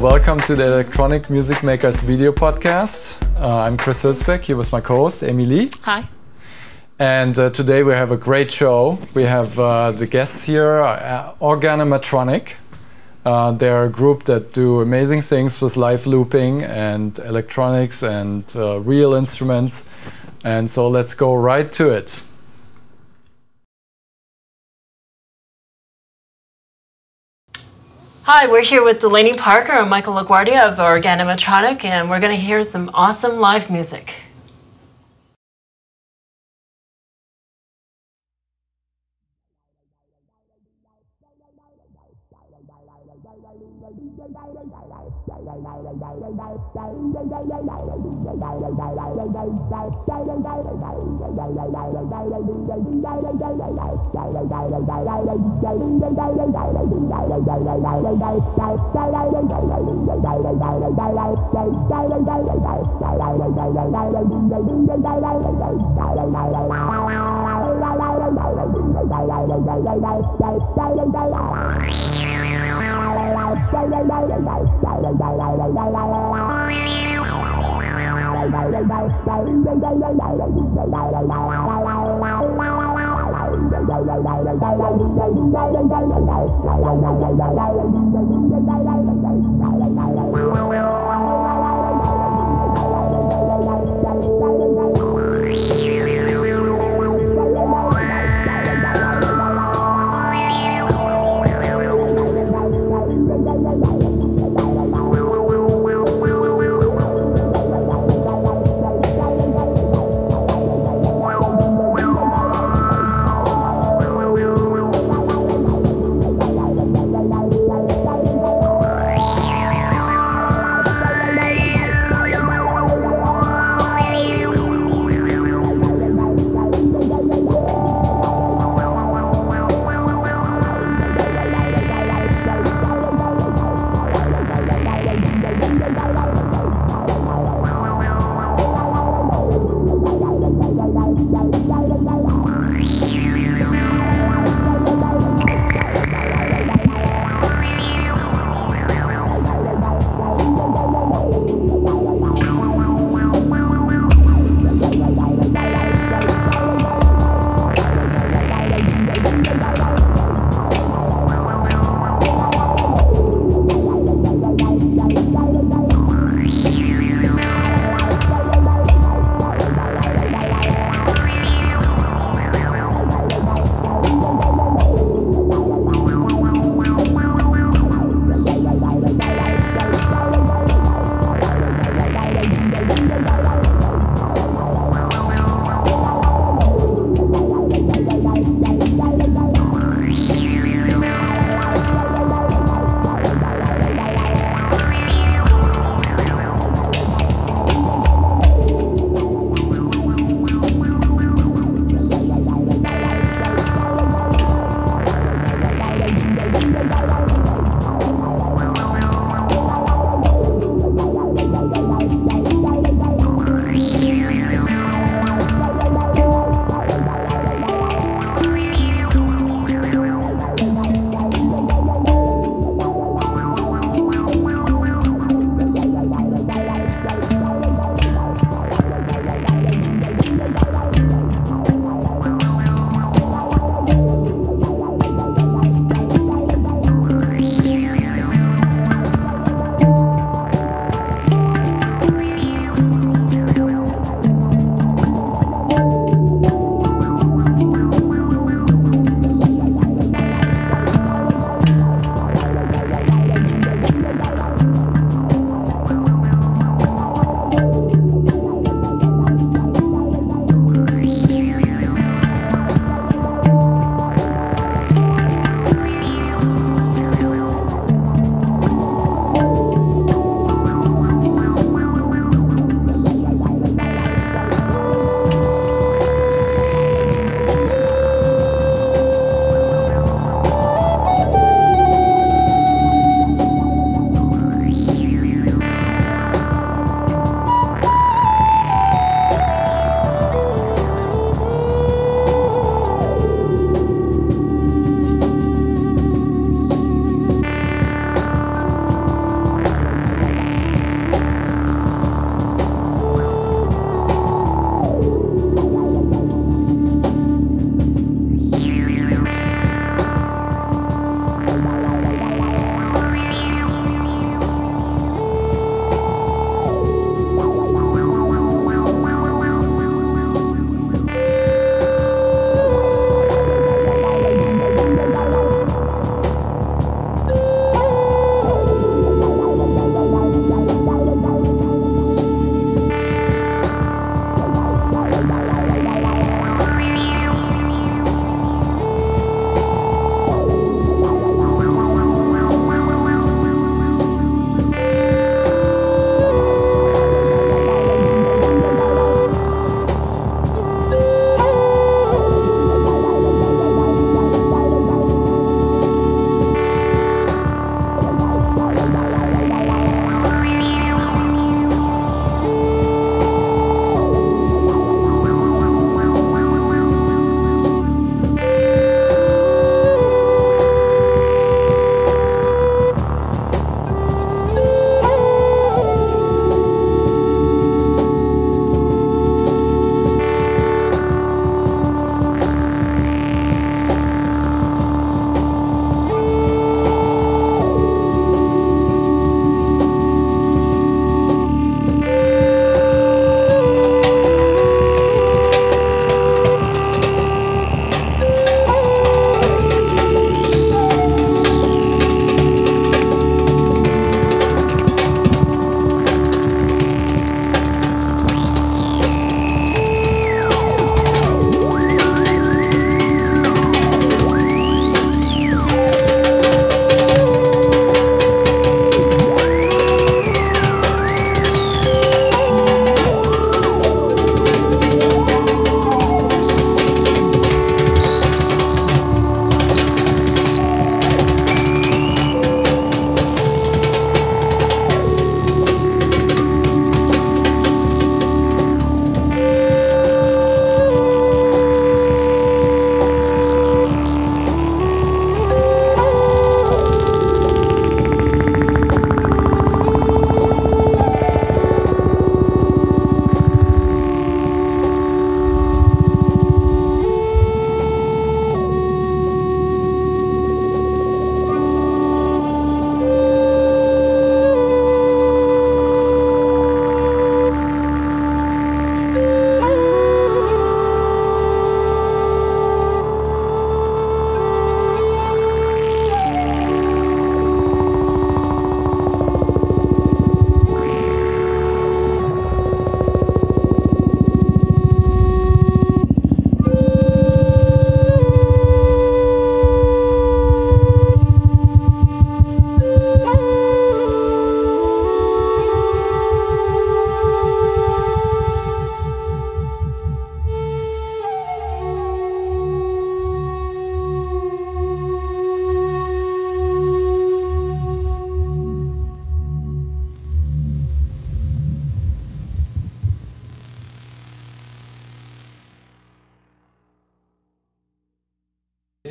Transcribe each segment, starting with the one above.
welcome to the Electronic Music Makers video podcast. I'm Chris Huelsbeck, here with my co-host Amy Lee. Hi. And today we have a great show. We have the guests here, Organamatronic. They're a group that do amazing things with live looping and electronics and real instruments. And so let's go right to it. Hi, we're here with Delaney Parker and Michael LaGuardia of Organamatronic, and we're going to hear some awesome live music.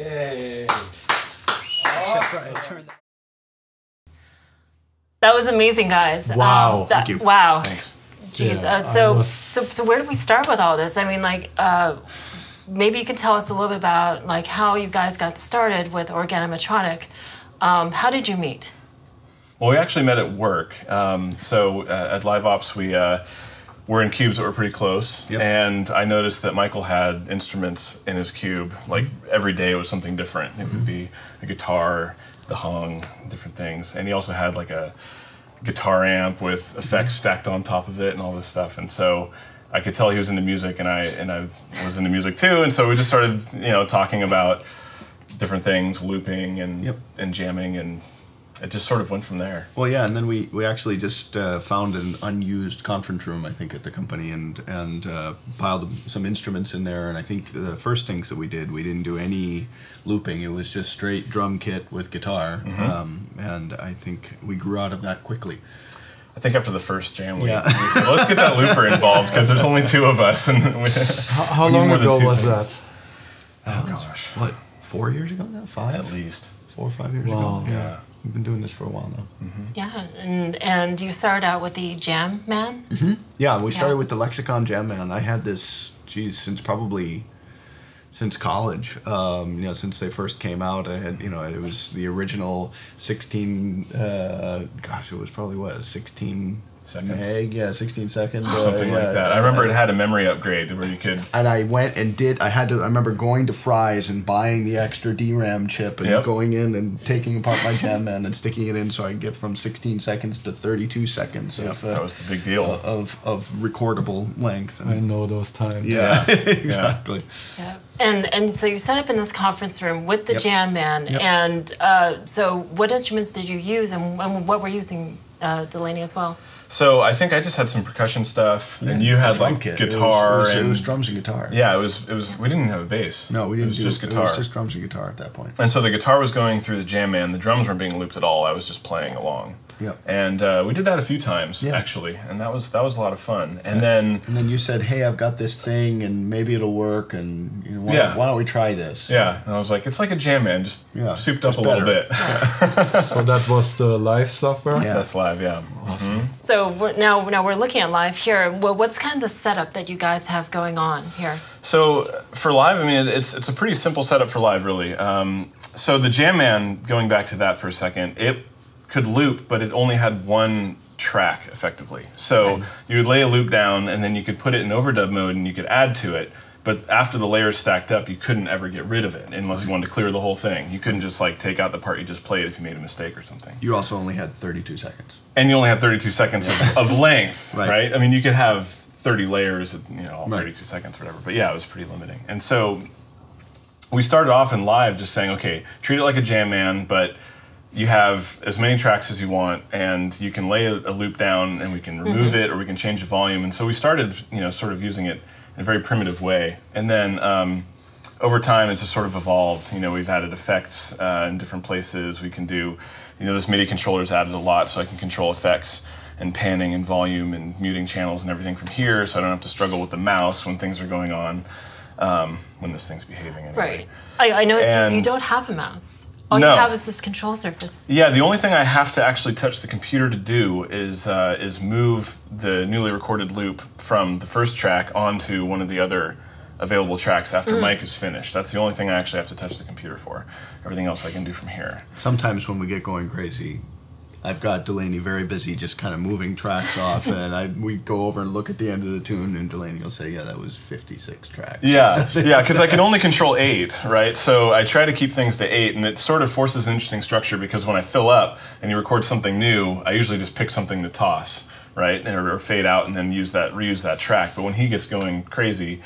Yay. Awesome. That was amazing, guys. Wow. Thank you. Wow. Thanks. Jeez. Yeah, So where did we start with all this? I mean, like, maybe you can tell us a little bit about like how you guys got started with Organamatronic. How did you meet? Well, we actually met at work. At Live Ops, we were in cubes that were pretty close, Yep. and I noticed that Michael had instruments in his cube. Like every day it was something different. It would be a guitar, the hung, different things, and he also had like a guitar amp with effects stacked on top of it and all this stuff. And so I could tell he was into music, and I was into music too. And so we just started, talking about different things, looping and jamming, and it just sort of went from there. Well, yeah, and then we actually just found an unused conference room, I think, at the company, and piled some instruments in there. And I think the first things that we didn't do any looping. It was just straight drum kit with guitar, and I think we grew out of that quickly. I think after the first jam, we said, let's get that looper involved, because there's only two of us. And how long ago was that? Oh gosh, what, 4 years ago now? 5 At least 4 or 5 years ago. Yeah, we've been doing this for a while now. Yeah, and you started out with the Jam Man. Yeah, we started with the Lexicon Jam Man. I had this, since college, since they first came out. I had, it was the original 16, it was probably 16 seconds. meg, 16 seconds. Something like that. I remember it had a memory upgrade where you could... And I went and I remember going to Fry's and buying the extra DRAM chip and going in and taking apart my Jam Man and sticking it in so I could get from 16 seconds to 32 seconds that was the big deal. Of recordable length. I know those times. Yeah, exactly. Yeah. And so you set up in this conference room with the Jam Man, and so what instruments did you use, and what were you using, Delaney, as well? So I think I just had some percussion stuff, and you had like guitar. It was drums and guitar. Yeah, it was. We didn't even have a bass. No, we didn't. It was just guitar. It was just drums and guitar at that point. And so the guitar was going through the Jam Man. The drums weren't being looped at all. I was just playing along. Yep. And we did that a few times actually, and that was a lot of fun. And then you said, "Hey, I've got this thing, and maybe it'll work, and why don't we try this?" Yeah, and I was like, "It's like a Jam Man, just souped up a better. little bit." So that was the live software? Yeah, that's live. Yeah. Awesome. So now we're looking at live here. Well, what's kind of the setup that you guys have going on here? So for live, I mean, it's a pretty simple setup for live, really. So the Jam Man, going back to that for a second, it could loop, but it only had one track, effectively. So you would lay a loop down, and then you could put it in overdub mode, and you could add to it. But after the layers stacked up, you couldn't ever get rid of it unless you wanted to clear the whole thing. You couldn't just like take out the part you just played if you made a mistake or something. You also only had 32 seconds. And you only had 32 seconds of length, right? I mean, you could have 30 layers, all 32 seconds or whatever. But yeah, it was pretty limiting. And so we started off in live just saying, okay, treat it like a Jam Man, but you have as many tracks as you want, and you can lay a loop down, and we can remove it, or we can change the volume. And so we started, sort of using it in a very primitive way. And then over time, it's just sort of evolved. We've added effects in different places. We can do, this MIDI controller's added a lot, so I can control effects and panning and volume and muting channels and everything from here, so I don't have to struggle with the mouse when things are going on, when this thing's behaving anyway. Right. I noticed you don't have a mouse. All you have is this control surface. Yeah, the only thing I have to actually touch the computer to do is move the newly recorded loop from the first track onto one of the other available tracks after Mike is finished. That's the only thing I actually have to touch the computer for. Everything else I can do from here. Sometimes when we get going crazy, I've got Delaney very busy just kind of moving tracks off, and we go over and look at the end of the tune, and Delaney will say, yeah, that was 56 tracks. Yeah, because I can only control 8, right? So I try to keep things to 8, and it sort of forces an interesting structure, because when I fill up and you record something new, I usually just pick something to toss, right? Or fade out and then reuse that track. But when he gets going crazy,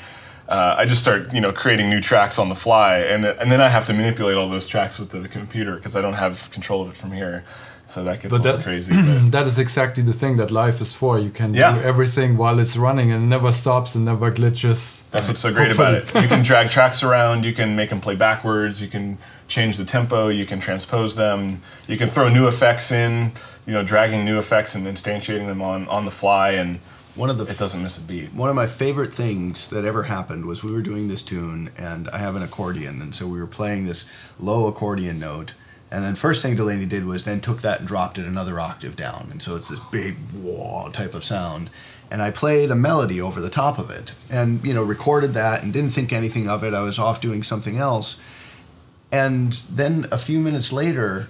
I just start, creating new tracks on the fly, and then I have to manipulate all those tracks with the computer, because I don't have control of it from here. So that gets a little crazy. That is exactly the thing that live is for. You can do everything while it's running, and it never stops and never glitches. That's what's so great about it. You can drag tracks around, you can make them play backwards, you can change the tempo, you can transpose them, you can throw new effects in, dragging new effects and instantiating them on the fly, and it doesn't miss a beat. One of my favorite things that ever happened was we were doing this tune, and I have an accordion, and so we were playing this low accordion note, and then first thing Delaney did was then took that and dropped it another octave down, and so it's this big wah type of sound. And I played a melody over the top of it, and recorded that and didn't think anything of it. I was off doing something else, and then a few minutes later,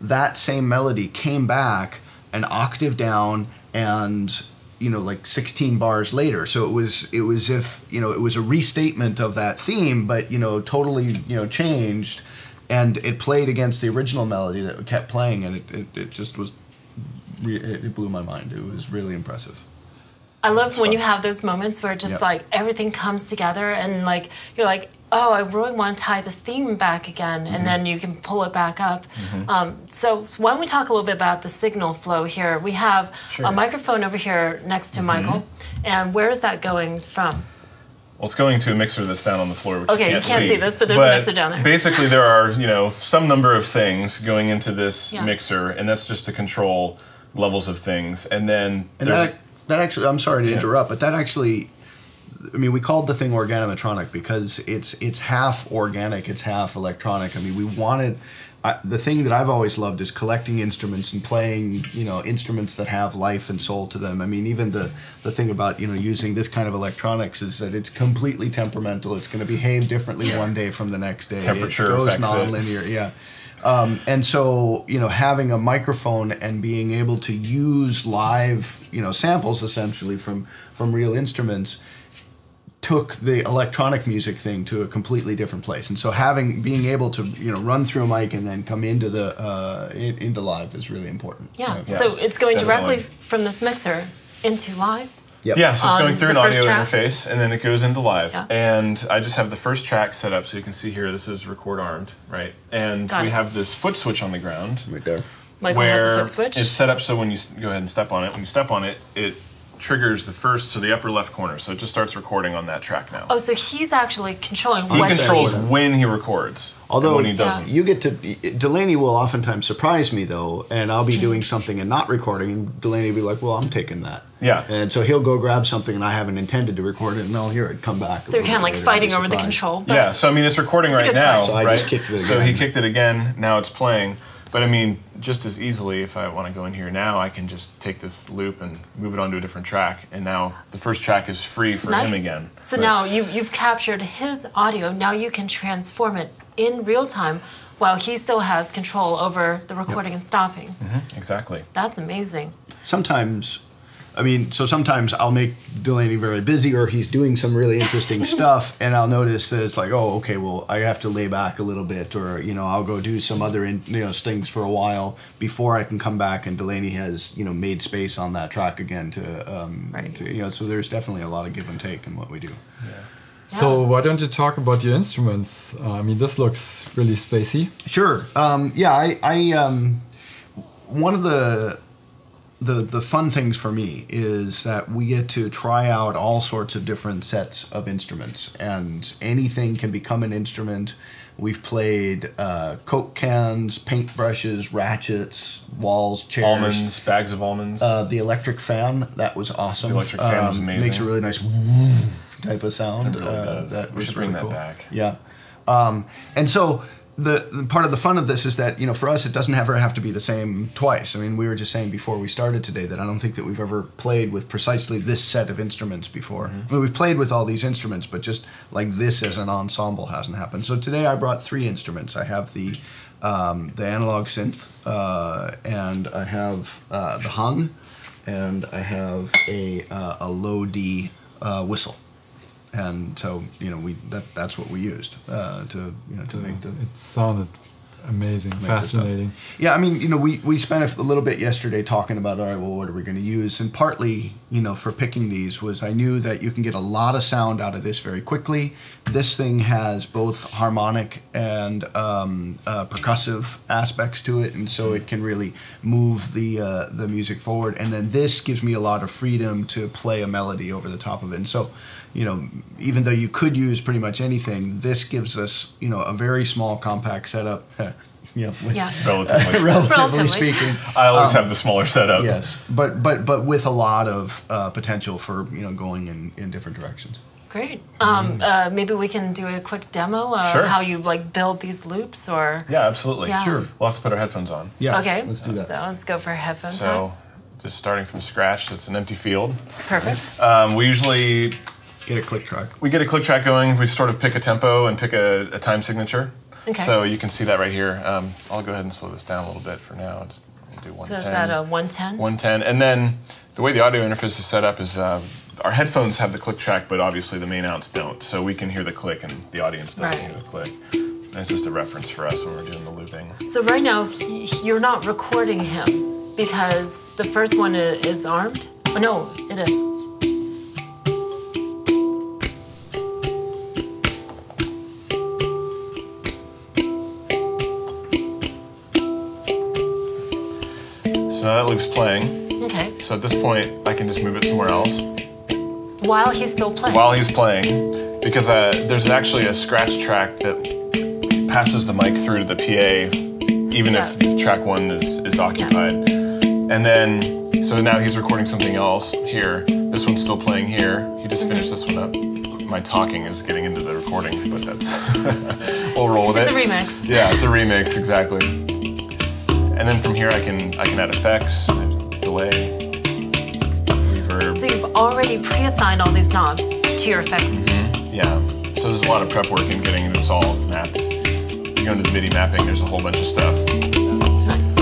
that same melody came back an octave down, and like 16 bars later. So it was if it was a restatement of that theme, but totally changed, and it played against the original melody that kept playing, and it just was it blew my mind. It was really impressive. I love when you have those moments where just like everything comes together, and like you're like, oh, I really want to tie this theme back again, and then you can pull it back up. So why don't we talk a little bit about the signal flow here? We have a microphone over here next to Michael, and where is that going from? Well, it's going to a mixer that's down on the floor, which you can't see this, but there's a mixer down there. Basically, there are some number of things going into this mixer, and that's just to control levels of things, and then that actually, I'm sorry to interrupt, but that actually, I mean, we called the thing Organamatronic because it's half organic, it's half electronic. I mean, we wanted, the thing that I've always loved is collecting instruments and playing, instruments that have life and soul to them. I mean, even the thing about, using this kind of electronics is that it's completely temperamental. It's going to behave differently one day from the next day. Temperature it goes affects non-linear, and so, having a microphone and being able to use live, samples essentially from real instruments took the electronic music thing to a completely different place. And so being able to, run through a mic and then come into into live is really important. Yeah. So it's going directly from this mixer into live? Yep. Yeah, so it's going through an audio track? interface, and then it goes into live. Yeah. And I just have the first track set up, so you can see here, this is record armed, right? And we have this foot switch on the ground. Right there. Michael has a foot switch? It's set up so when you go ahead and step on it, when you step on it, it triggers the first to the upper left corner, so it just starts recording on that track now. Oh, so he's actually controlling He controls when he records, although when he doesn't. You get to, Delaney will oftentimes surprise me though, and I'll be doing something and not recording, and Delaney will be like, well, I'm taking that. Yeah. And so he'll go grab something and I haven't intended to record it, and I'll hear it come back. So you're kind of like fighting over the control. Yeah, so I mean, it's recording right now, so I just kicked it again. So he kicked it again, now it's playing. But I mean, just as easily, if I want to go in here now, I can just take this loop and move it onto a different track, and now the first track is free for him again. So now you've captured his audio, now you can transform it in real time while he still has control over the recording and stopping. Exactly. That's amazing. Sometimes I'll make Delaney very busy, or he's doing some really interesting stuff, and I'll notice that it's like, oh, okay, well, I have to lay back a little bit, or I'll go do some other things for a while before I can come back, and Delaney has made space on that track again to so there's definitely a lot of give and take in what we do. Yeah. So why don't you talk about your instruments? I mean, this looks really spacey. Sure. One of the fun things for me is that we get to try out all sorts of different sets of instruments, and anything can become an instrument. We've played Coke cans, paint brushes, ratchets, walls, chairs. Almonds, bags of almonds. The electric fan, that was awesome. The electric fan was amazing. Makes a really nice type of sound. It really does. We should bring that back. Yeah. And so the part of the fun of this is that, for us, it doesn't ever have to be the same twice. I mean, we were just saying before we started today that I don't think that we've ever played with precisely this set of instruments before. I mean, we've played with all these instruments, but just like this as an ensemble hasn't happened. So today I brought 3 instruments. I have the analog synth, and I have the hung, and I have a low D whistle. And so, that's what we used to make the. It sounded amazing, fascinating. Yeah, I mean, we spent a little bit yesterday talking about, all right, well, what are we going to use? And partly, for picking these was I knew that you can get a lot of sound out of this very quickly. This thing has both harmonic and percussive aspects to it, and so it can really move the music forward. And then this gives me a lot of freedom to play a melody over the top of it. And so, even though you could use pretty much anything, this gives us, a very small, compact setup. Yeah. Relatively speaking. I always have the smaller setup. Yes, but with a lot of potential for going in different directions. Great. Maybe we can do a quick demo of Sure. how you like build these loops, or Yeah, absolutely. Yeah. Sure. We'll have to put our headphones on. Yeah. Okay. Let's do that. So let's go for a headphone time. So, just starting from scratch, it's an empty field. Perfect. We usually Get a click track. we get a click track going. We sort of pick a tempo and pick a time signature. Okay. So you can see that right here. I'll go ahead and slow this down a little bit for now. We'll do 110. So is that a 110? 110. And then the way the audio interface is set up is our headphones have the click track, but obviously the main outs don't. So we can hear the click and the audience doesn't hear the click. And it's just a reference for us when we're doing the looping. So right now, you're not recording him because the first one is armed? Oh, no, it is. So that loop's playing. Okay. So at this point, I can just move it somewhere else. While he's still playing? While he's playing, because there's actually a scratch track that passes the mic through to the PA, even if track 1 is occupied. And then, so now he's recording something else here. This one's still playing here. He just finished this one up. My talking is getting into the recording, but that's, we'll roll with it. It's a remix. Yeah, it's a remix, exactly. And then from here I can add effects, delay, reverb. So you've already pre-assigned all these knobs to your effects. Yeah, so there's a lot of prep work in getting this all mapped. If you go into the MIDI mapping, there's a whole bunch of stuff. Nice.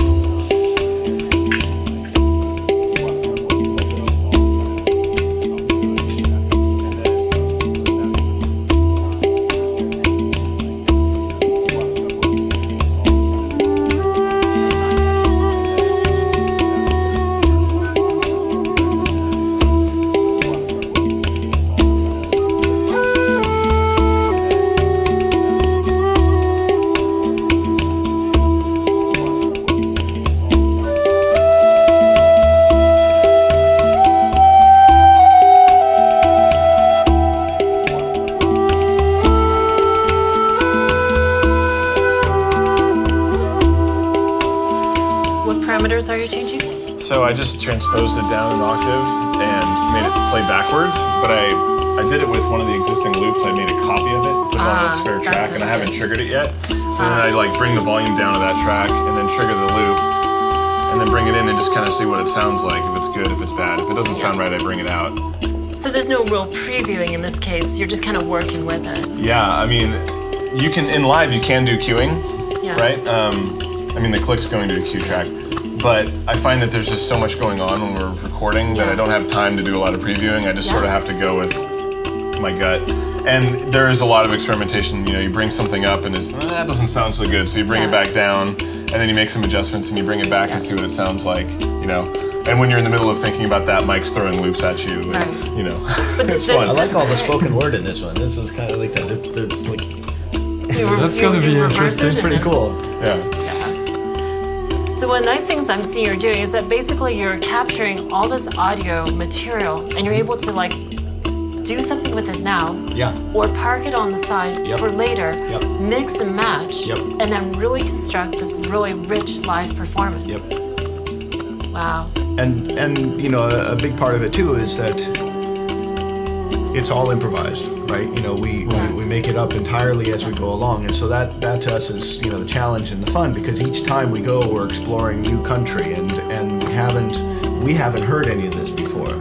Are you changing? So I just transposed it down an octave and made it play backwards, but I did it with one of the existing loops. I made a copy of it, put it on a spare track, and I haven't triggered it yet. So then I like bring the volume down to that track and then trigger the loop and then bring it in and just kind of see what it sounds like, if it's good, if it's bad. If it doesn't sound right, I bring it out. So there's no real previewing in this case, you're just kind of working with it. Yeah, I mean, you can, in live you can do cueing, right? I mean the click's going to a cue track. But I find that there's just so much going on when we're recording that I don't have time to do a lot of previewing. I just sort of have to go with my gut. And there is a lot of experimentation. You know, you bring something up and that doesn't sound so good. So you bring it back down and then you make some adjustments and you bring it back and see what it sounds like, you know. And when you're in the middle of thinking about that, Mike's throwing loops at you. And, you know, it's fun. I like all the spoken word in this one. This is kind of like that. It's like, that's going to be interesting. It's pretty cool. Yeah. So one of the nice things I'm seeing you're doing is that basically you're capturing all this audio material and you're able to like do something with it now, or park it on the side for later, mix and match, and then really construct this really rich live performance. Wow. And you know, a big part of it too is that it's all improvised, right? You know, we make it up entirely as we go along, and so that to us is, you know, the challenge and the fun, because each time we go, we're exploring new country, and we haven't heard any of this before,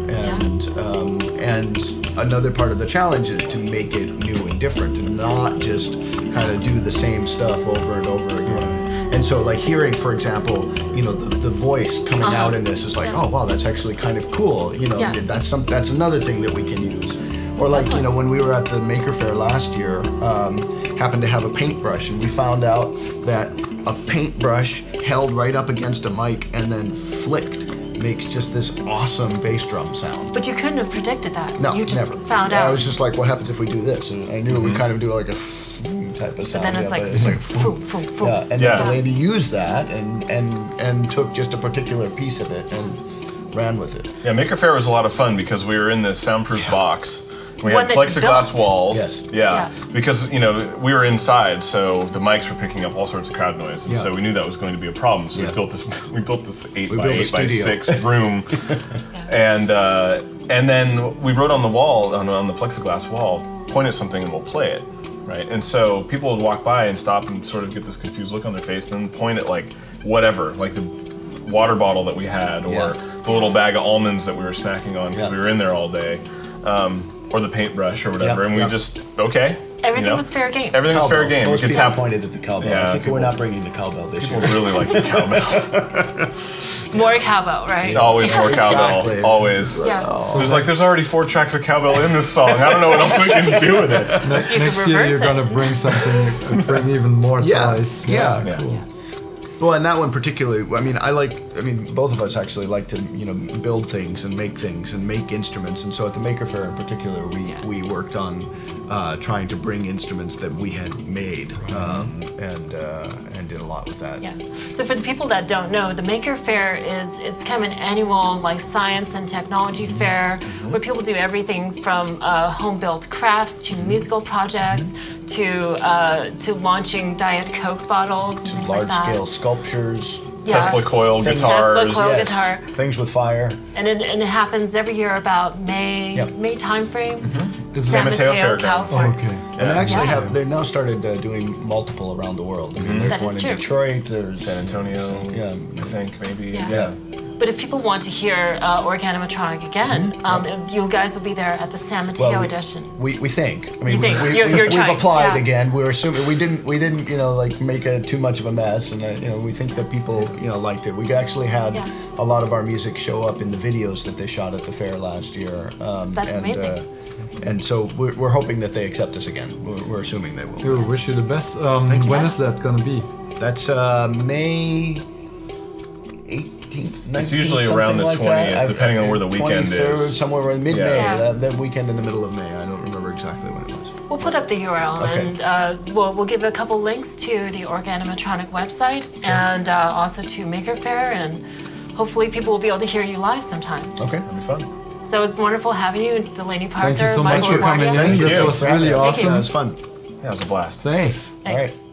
and another part of the challenge is to make it new and different, and not just kind of do the same stuff over and over again. And so, like, hearing, for example, you know, the voice coming out in this is like, oh wow, that's actually kind of cool. You know, that's another thing that we can use. Or like, you know, when we were at the Maker Faire last year, happened to have a paintbrush, and we found out that a paintbrush held right up against a mic and then flicked makes just this awesome bass drum sound. But you couldn't have predicted that. No, you just never. Found out. I was just like, what happens if we do this? And I knew it would kind of do like a type of sound. But then it's like, and then Delaney used that and took just a particular piece of it and ran with it. Yeah, Maker Faire was a lot of fun because we were in this soundproof box. We had plexiglass walls. Yes. Yeah. Because, you know, we were inside, so the mics were picking up all sorts of crowd noise. And so we knew that was going to be a problem. So we built this 8 by 8 by 6 room. And then we wrote on the wall, on the plexiglass wall, point at something and we'll play it. Right? And so people would walk by and stop and sort of get this confused look on their face, and then point at like whatever, like the water bottle that we had, or the little bag of almonds that we were snacking on because we were in there all day, or the paintbrush or whatever, and we just, everything was fair game. Everything was fair game. Most people pointed at the cowbell. Yeah, I think we're not bringing the cowbell this year. People really like the cowbell. More cowbell, right? Always more cowbell. Exactly. Always. Yeah. There's already 4 tracks of cowbell in this song. I don't know what else we can do with it. Next year you're gonna bring something, bring even more toys. Yeah. Cool. Well, and that one particularly, both of us actually like to, build things and make instruments. And so at the Maker Faire in particular, we worked on trying to bring instruments that we had made, and did a lot with that. Yeah. So for the people that don't know, the Maker Faire it's kind of an annual like science and technology fair where people do everything from home-built crafts to musical projects to launching Diet Coke bottles and things like that. Large-scale sculptures. Tesla coil guitars. Tesla coil guitar. Things with fire. And it happens every year about May time frame. It's San Mateo Fair, California. Okay. And they actually they've now started doing multiple around the world. I mean, there's That one is in true. Detroit, there's San Antonio, I think, maybe. Yeah. But if people want to hear Organamatronic again, you guys will be there at the San Mateo edition. We think. I mean, You think. we've You're applied trying, again. We're assuming we didn't make too much of a mess, and we think that people liked it. We actually had a lot of our music show up in the videos that they shot at the fair last year. That's amazing. And so we're hoping that they accept us again. We're assuming they will. We wish you the best. When is that gonna be? That's May 18th, 19th, It's usually around the 20th, depending on where the weekend 23rd, is. somewhere around mid-May, Yeah. that weekend in the middle of May. I don't remember exactly when it was. We'll put up the URL and we'll give a couple links to the Organamatronic website and also to Maker Faire, and hopefully people will be able to hear you live sometime. Okay. That'd be fun. So it was wonderful having you, Delaney Parker, Thank you so much Michael for coming Guardia. in. This was really Yeah, awesome. it was fun. Yeah, it was a blast. Thanks. Thanks.